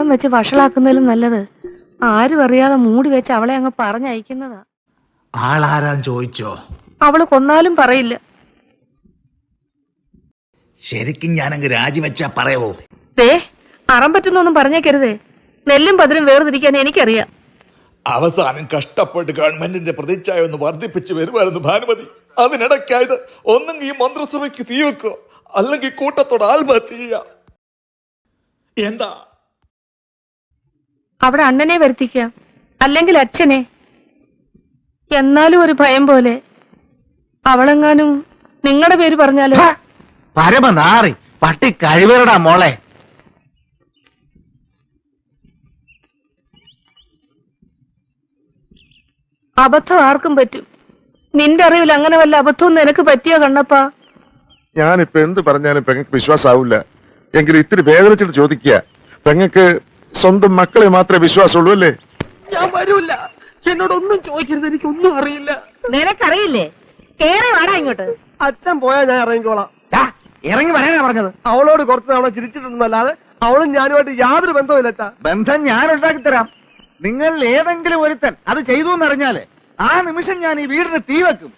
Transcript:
ബന്ധം വെച്ച് വഷളാക്കുന്നതിലും നല്ലത് ആരും അറിയാതെ മൂടി വെച്ച് അവളെ അങ്ങ് പറഞ്ഞയക്കുന്നതാ. ആളാരാൻ ചോദിച്ചോ? അവള് കൊന്നാലും പറയില്ല. ശരിക്കും ഞാനങ്ങ് രാജിവെച്ചാ പറയവോ? അറം പറ്റുന്നൊന്നും പറഞ്ഞേക്കരുതേ. നെല്ലും പതിരും വേർതിരിക്കാൻ എനിക്കറിയാം. അവസാനം കഷ്ടപ്പെട്ട് ഗവൺമെന്റിന്റെ പ്രതിച്ഛായ ഒന്ന് വർദ്ധിപ്പിച്ച് വരുമായിരുന്നു ഭാനുമതി. അതിനിടയ്ക്കായത് ഒന്നെങ്കിൽ ഈ മന്ത്രിസഭയ്ക്ക് തീ വെക്കോ, അല്ലെങ്കിൽ കൂട്ടത്തോട് ആത്മഹത്യ ചെയ്യുക. എന്താ അവിടെ അണ്ണനെ വരുത്തിക്കാം, അല്ലെങ്കിൽ അച്ഛനെ. എന്നാലും ഒരു ഭയം പോലെ അവളെങ്ങാനും നിങ്ങളുടെ പേര് പറഞ്ഞാലോ? പരമനാറി പട്ടി കഴിവേറടാ മോളെ. അബദ്ധം ആർക്കും പറ്റും. നിന്റെ അറിവിൽ അങ്ങനെ വല്ല അബദ്ധവും നിനക്ക് പറ്റിയോ കണ്ണപ്പാ? ഞാനിപ്പോ എന്ത് പറഞ്ഞാലും പെങ്ങൾക്ക് വിശ്വാസാവില്ല. എങ്കിലും ഇത്തിരി വേദനിച്ചിട്ട് ചോദിക്കുക, പെങ്ങൾക്ക് സ്വന്തം മക്കളെ മാത്രമേ വിശ്വാസമുള്ളൂ അല്ലേ? ഞാൻ വരൂല്ല. എന്നോടൊന്നും ചോദിക്കരുത്, എനിക്കൊന്നും അറിയില്ല. നിനക്കറിയില്ലേ? കേറി വാടാ ഇങ്ങോട്ട്. അച്ഛൻ പോയാൽ ഞാൻ ഇറങ്ങിക്കോളാം. ഇറങ്ങി വരാനാ പറഞ്ഞത്. അവളോട് കുറച്ച് തവണ ചിരിച്ചിട്ടുണ്ടെന്നല്ലാതെ അവളും ഞാനുമായിട്ട് യാതൊരു ബന്ധവുമില്ല അച്ഛാ. ബന്ധം ഞാൻ ഉണ്ടാക്കി തരാം. നിങ്ങൾ ഏതെങ്കിലും ഒരുത്തൻ അത് ചെയ്തു എന്നറിഞ്ഞാല് ആ നിമിഷം ഞാൻ ഈ വീടിന് തീ വെക്കും.